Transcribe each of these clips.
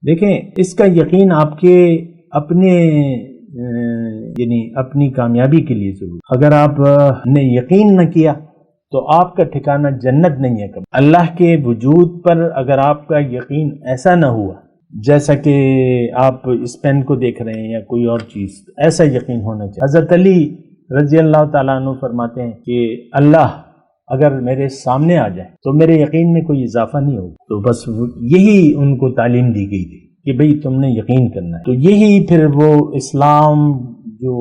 دیکھیں اس کا یقین آپ کے اپنے یعنی اپنی کامیابی کے لیے ضرور. اگر آپ نے یقین نہ کیا تو آپ کا ٹھکانہ جنت نہیں ہے. کبھی اللہ کے وجود پر اگر آپ کا یقین ایسا نہ ہوا جیسا کہ آپ اس پین کو دیکھ رہے ہیں یا کوئی اور چیز، ایسا یقین ہونا چاہیے. حضرت علی رضی اللہ تعالیٰ عنہ فرماتے ہیں کہ اللہ اگر میرے سامنے آ جائے تو میرے یقین میں کوئی اضافہ نہیں ہوگا. تو بس یہی ان کو تعلیم دی گئی تھی کہ بھئی تم نے یقین کرنا ہے. تو یہی پھر وہ اسلام جو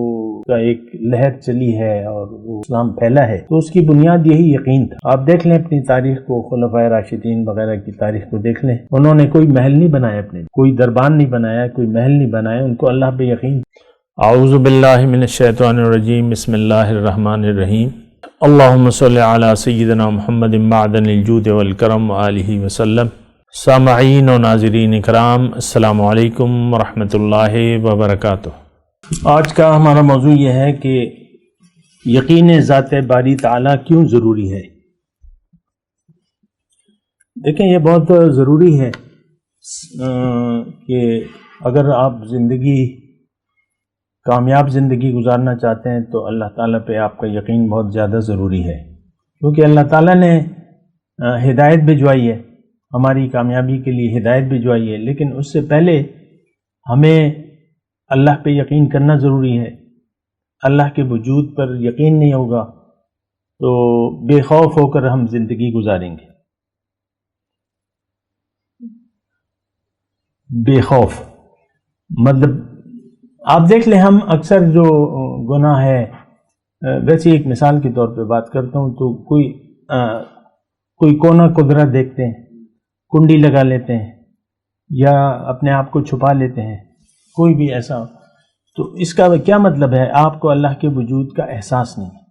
کا ایک لہر چلی ہے اور وہ اسلام پھیلا ہے، تو اس کی بنیاد یہی یقین تھا. آپ دیکھ لیں اپنی تاریخ کو، خلفائے راشدین وغیرہ کی تاریخ کو دیکھ لیں، انہوں نے کوئی محل نہیں بنایا، اپنے کوئی دربان نہیں بنایا، کوئی محل نہیں بنایا، ان کو اللہ پہ یقین. اعوذ باللہ من الشیطان الرجیم، بسم اللہ الرحمن الرحیم. اللہم صلی علی سیدنا محمد معدن الجود والکرم وآلہ وسلم. سامعین و ناظرین اکرام، السلام علیکم ورحمۃ اللہ وبرکاتہ. آج کا ہمارا موضوع یہ ہے کہ یقین ذات باری تعالیٰ کیوں ضروری ہے. دیکھیں یہ بہت ضروری ہے کہ اگر آپ کامیاب زندگی گزارنا چاہتے ہیں تو اللہ تعالیٰ پہ آپ کا یقین بہت زیادہ ضروری ہے، کیونکہ اللہ تعالیٰ نے ہدایت بھجوائی ہے، ہماری کامیابی کے لیے ہدایت بھجوائی ہے. لیکن اس سے پہلے ہمیں اللہ پہ یقین کرنا ضروری ہے. اللہ کے وجود پر یقین نہیں ہوگا تو بے خوف ہو کر ہم زندگی گزاریں گے. بے خوف مطلب آپ دیکھ لیں، ہم اکثر جو گناہ ہے، ویسے ایک مثال کے طور پہ بات کرتا ہوں، تو کوئی کونا قدرت دیکھتے ہیں، کنڈی لگا لیتے ہیں یا اپنے آپ کو چھپا لیتے ہیں، کوئی بھی ایسا، تو اس کا کیا مطلب ہے؟ آپ کو اللہ کے وجود کا احساس نہیں ہے،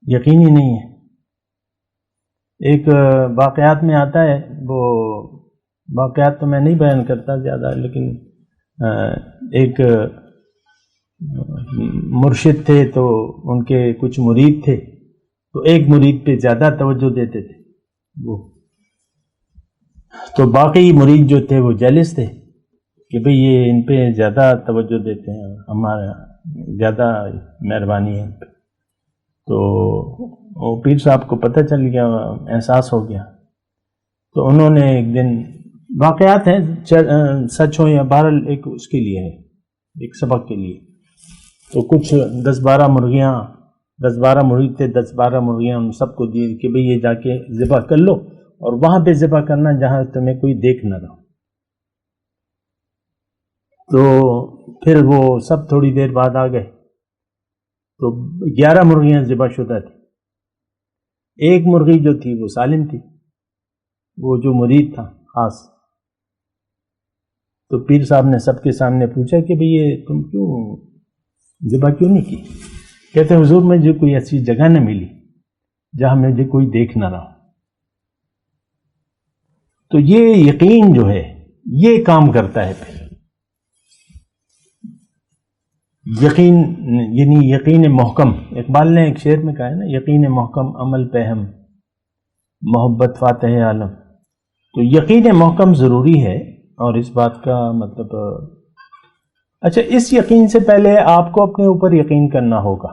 یقین ہی نہیں ہے. ایک واقعات میں آتا ہے، وہ واقعات تو میں نہیں بیان کرتا زیادہ، لیکن ایک مرشد تھے تو ان کے کچھ مرید تھے، تو ایک مرید پہ زیادہ توجہ دیتے تھے وہ، تو باقی مرید جو تھے وہ جیلس تھے کہ بھئی یہ ان پہ زیادہ توجہ دیتے ہیں، ہمارا زیادہ مہربانی ہے ان پہ. تو وہ پیر صاحب کو پتہ چل گیا، احساس ہو گیا، تو انہوں نے ایک دن، واقعات ہیں سچ ہو یا بہرحال ایک اس کے لیے ہے، ایک سبق کے لیے، تو کچھ 10-12 مرید تھے، 10-12 مرغیاں ان سب کو دی کہ بھئی یہ جا کے ذبح کر لو اور وہاں پہ ذبح کرنا جہاں تمہیں کوئی دیکھ نہ رہا. تو پھر وہ سب تھوڑی دیر بعد آ گئے، تو 11 مرغیاں ذبح شدہ تھیں. ایک مرغی جو تھی وہ سالم تھی، وہ جو مرید تھا خاص. تو پیر صاحب نے سب کے سامنے پوچھا کہ بھئی یہ تم کیوں ذبح کیوں نہیں کی؟ کہتے حضور مجھے کوئی ایسی جگہ نہ ملی جہاں مجھے کوئی دیکھ نہ رہا. تو یہ یقین جو ہے یہ کام کرتا ہے. پھر یقین یعنی یقین محکم، اقبال نے ایک شعر میں کہا ہے نا، یقین محکم عمل پہ ہم محبت فاتح عالم. تو یقین محکم ضروری ہے، اور اس بات کا مطلب اچھا، اس یقین سے پہلے آپ کو اپنے اوپر یقین کرنا ہوگا.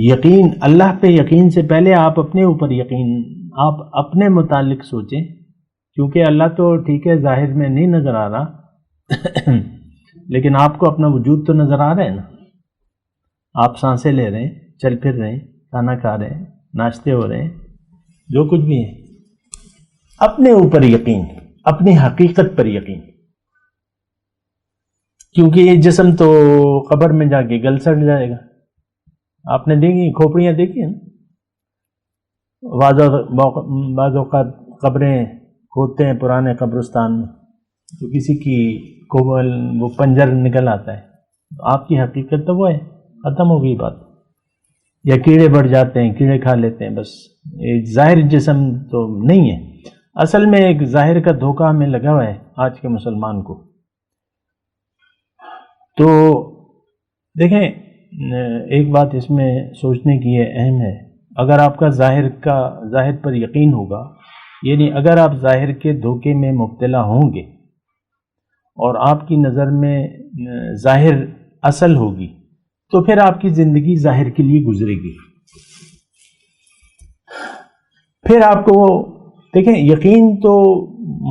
یقین اللہ پہ یقین سے پہلے آپ اپنے اوپر یقین، آپ اپنے متعلق سوچیں، کیونکہ اللہ تو ٹھیک ہے ظاہر میں نہیں نظر آ رہا لیکن آپ کو اپنا وجود تو نظر آ رہا ہے نا. آپ سانسیں لے رہے ہیں، چل پھر رہے ہیں، کھانا کھا رہے ہیں، ناشتے ہو رہے ہیں، جو کچھ بھی ہے. اپنے اوپر یقین، اپنی حقیقت پر یقین، کیونکہ یہ جسم تو قبر میں جا کے گل سڑ جائے گا. آپ نے دیکھی کھوپڑیاں دیکھی ہیں بعض اوقات قبریں کھودتے ہیں پرانے قبرستان میں، تو کسی کی وہ پنجر نکل آتا ہے، آپ کی حقیقت تو وہ ہے، ختم ہو گئی بات. یا کیڑے بڑھ جاتے ہیں، کیڑے کھا لیتے ہیں، بس ایک ظاہر جسم تو نہیں ہے. اصل میں ایک ظاہر کا دھوکہ ہمیں لگا ہوا ہے آج کے مسلمان کو. تو دیکھیں ایک بات اس میں سوچنے کی ہے، اہم ہے. اگر آپ کا ظاہر پر یقین ہوگا یعنی اگر آپ ظاہر کے دھوکے میں مبتلا ہوں گے اور آپ کی نظر میں ظاہر اصل ہوگی تو پھر آپ کی زندگی ظاہر کے لیے گزرے گی. پھر آپ کو دیکھیں، یقین تو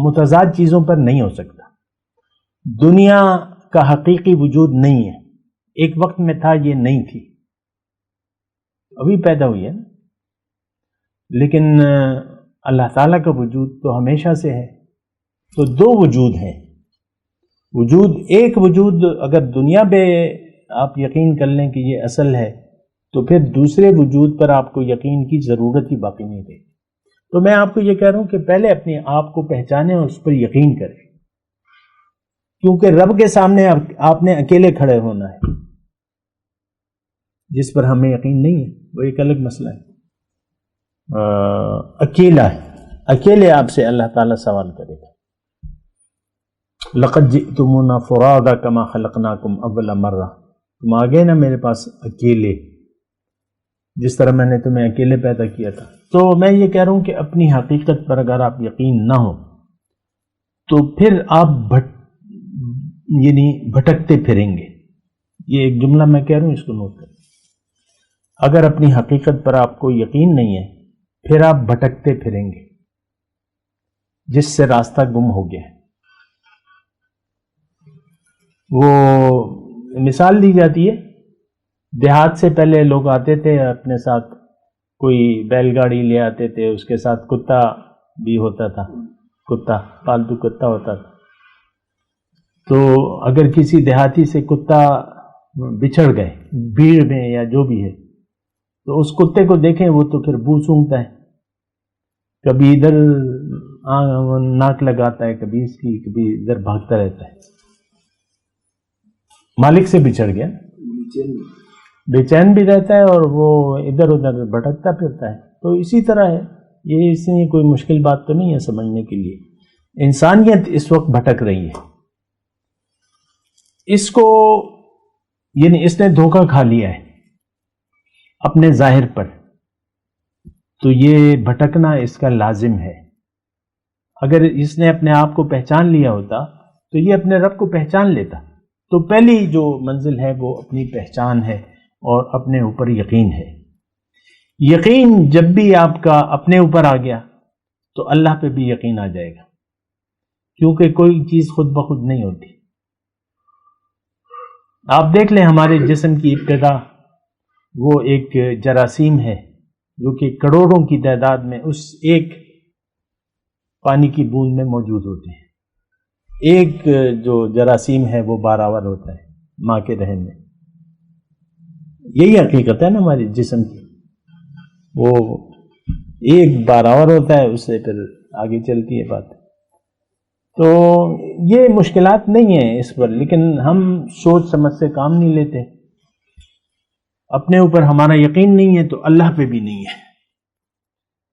متضاد چیزوں پر نہیں ہو سکتا. دنیا کا حقیقی وجود نہیں ہے، ایک وقت میں تھا، یہ نہیں تھی، ابھی پیدا ہوئی ہے. لیکن اللہ تعالیٰ کا وجود تو ہمیشہ سے ہے. تو دو وجود ہیں. ایک وجود اگر دنیا پہ آپ یقین کر لیں کہ یہ اصل ہے تو پھر دوسرے وجود پر آپ کو یقین کی ضرورت ہی باقی نہیں رہی. تو میں آپ کو یہ کہہ رہا ہوں کہ پہلے اپنے آپ کو پہچانیں اور اس پر یقین کریں، کیونکہ رب کے سامنے آپ نے اکیلے کھڑے ہونا ہے. جس پر ہمیں یقین نہیں ہے وہ ایک الگ مسئلہ ہے. اکیلا ہے، اکیلے آپ سے اللہ تعالیٰ سوال کرے گا. لقد جئتمونا فرادا کما خلقناکم اول مرہ، تم آ گئے نا میرے پاس اکیلے، جس طرح میں نے تمہیں اکیلے پیدا کیا تھا. تو میں یہ کہہ رہا ہوں کہ اپنی حقیقت پر اگر آپ یقین نہ ہو تو پھر آپ بھٹکتے پھریں گے. یہ ایک جملہ میں کہہ رہا ہوں، اس کو نوٹ کریں. اگر اپنی حقیقت پر آپ کو یقین نہیں ہے پھر آپ بھٹکتے پھریں گے، جس سے راستہ گم ہو گیا ہے. وہ مثال دی جاتی ہے، دیہات سے پہلے لوگ آتے تھے اپنے ساتھ، کوئی بیل گاڑی لے آتے تھے، اس کے ساتھ کتا بھی ہوتا تھا، کتا پالتو کتا ہوتا تھا. تو اگر کسی دیہاتی سے کتا بچھڑ گئے بھیڑ میں یا جو بھی ہے تو اس کتے کو دیکھیں وہ تو پھر بو سونگتا ہے، کبھی ادھر ناک لگاتا ہے، کبھی اس کی، کبھی ادھر بھاگتا رہتا ہے. مالک سے بچھڑ گیا، بے چین بھی رہتا ہے اور وہ ادھر ادھر بھٹکتا پھرتا ہے. تو اسی طرح ہے یہ، اس میں کوئی مشکل بات تو نہیں ہے سمجھنے کے لیے. انسانیت اس وقت بھٹک رہی ہے. اس کو یعنی اس نے دھوکہ کھا لیا ہے اپنے ظاہر پر، تو یہ بھٹکنا اس کا لازم ہے. اگر اس نے اپنے آپ کو پہچان لیا ہوتا تو یہ اپنے رب کو پہچان لیتا. تو پہلی جو منزل ہے وہ اپنی پہچان ہے اور اپنے اوپر یقین ہے. یقین جب بھی آپ کا اپنے اوپر آ گیا تو اللہ پہ بھی یقین آ جائے گا، کیونکہ کوئی چیز خود بخود نہیں ہوتی. آپ دیکھ لیں ہمارے جسم کی ابتدا وہ ایک جراثیم ہے جو کہ کروڑوں کی تعداد میں اس ایک پانی کی بوند میں موجود ہوتے ہیں. ایک جو جراثیم ہے وہ باراور ہوتا ہے ماں کے رحم میں. یہی حقیقت ہے نا ہمارے جسم کی، وہ ایک باراور ہوتا ہے، اس سے پھر آگے چلتی ہے بات. تو یہ مشکلات نہیں ہیں اس پر، لیکن ہم سوچ سمجھ سے کام نہیں لیتے. اپنے اوپر ہمارا یقین نہیں ہے تو اللہ پہ بھی نہیں ہے.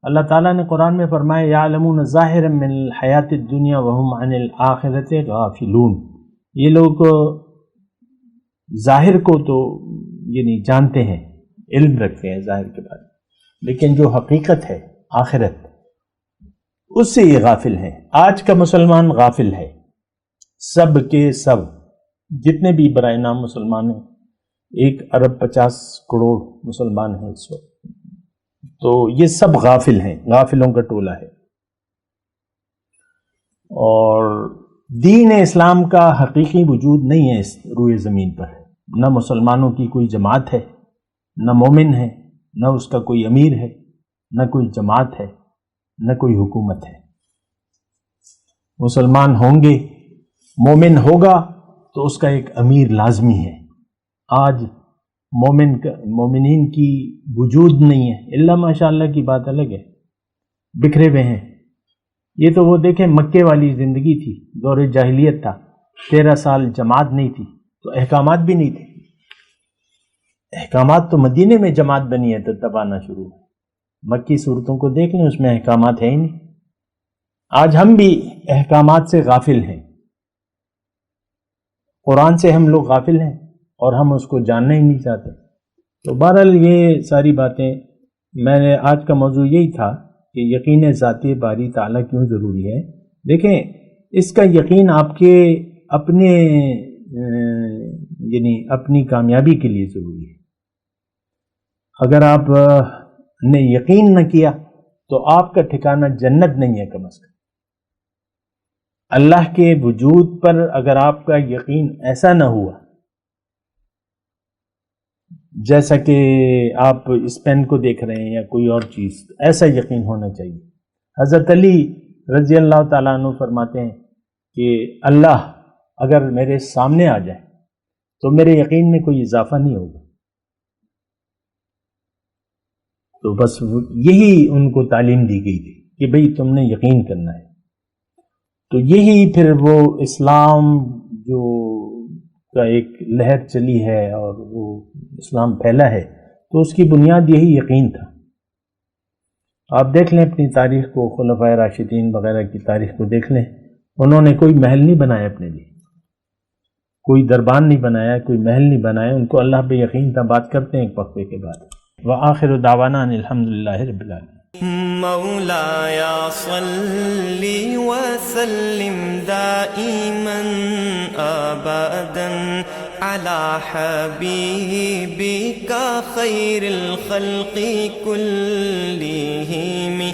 اللہ تعالیٰ نے قرآن میں فرمایا یعلمون ظاہرا من الحیات الدنیا وہم عن الآخرۃ غافلون. یہ لوگ ظاہر کو تو یعنی جانتے ہیں، علم رکھتے ہیں ظاہر کے بارے میں، لیکن جو حقیقت ہے آخرت اس سے یہ غافل ہیں. آج کا مسلمان غافل ہے، سب کے سب جتنے بھی برائے نام مسلمان ہیں، 1.50 کروڑ مسلمان ہیں اس وقت، تو یہ سب غافل ہیں، غافلوں کا ٹولہ ہے. اور دین اسلام کا حقیقی وجود نہیں ہے اس روئے زمین پر. نہ مسلمانوں کی کوئی جماعت ہے، نہ مومن ہے، نہ اس کا کوئی امیر ہے، نہ کوئی جماعت ہے، نہ کوئی حکومت ہے. مسلمان ہوں گے، مومن ہوگا تو اس کا ایک امیر لازمی ہے. آج مومنین کی وجود نہیں ہے، الا ماشاءاللہ کی بات الگ ہے، بکھرے ہوئے ہیں. یہ تو وہ دیکھیں مکے والی زندگی تھی، دور جاہلیت تھا، 13 سال جماعت نہیں تھی تو احکامات بھی نہیں تھے. احکامات تو مدینے میں جماعت بنی ہے تو تب آنا شروع ہے. مکی صورتوں کو دیکھ لیں، اس میں احکامات ہیں ہی نہیں. آج ہم بھی احکامات سے غافل ہیں، قرآن سے ہم لوگ غافل ہیں اور ہم اس کو جاننا ہی نہیں چاہتے. تو بہرحال یہ ساری باتیں، میں نے آج کا موضوع یہی تھا کہ یقین ذاتی باری تعالیٰ کیوں ضروری ہے؟ دیکھیں، اس کا یقین آپ کے اپنے یعنی اپنی کامیابی کے لیے ضروری ہے۔ اگر آپ نے یقین نہ کیا تو آپ کا ٹھکانہ جنت نہیں ہے کم از کم۔ اللہ کے وجود پر اگر آپ کا یقین ایسا نہ ہوا، جیسا کہ آپ اس پین کو دیکھ رہے ہیں یا کوئی اور چیز، ایسا یقین ہونا چاہیے۔ حضرت علی رضی اللہ تعالیٰ عنہ فرماتے ہیں کہ اللہ اگر میرے سامنے آ جائے تو میرے یقین میں کوئی اضافہ نہیں ہوگا۔ تو بس یہی ان کو تعلیم دی گئی تھی کہ بھئی تم نے یقین کرنا ہے۔ تو یہی پھر وہ اسلام جو کا ایک لہر چلی ہے اور وہ اسلام پھیلا ہے، تو اس کی بنیاد یہی یقین تھا۔ آپ دیکھ لیں اپنی تاریخ کو، خلفائے راشدین وغیرہ کی تاریخ کو دیکھ لیں، انہوں نے کوئی محل نہیں بنایا اپنے لیے، کوئی دربان نہیں بنایا، کوئی محل نہیں بنایا، ان کو اللہ پہ یقین تھا۔ بات کرتے ہیں ایک وقفے کے بعد۔ وآخر دعوانا ان الحمدللہ رب العالمین۔ مولاي صل وسلم دائما ابدا على حبيبك خير الخلق كلهم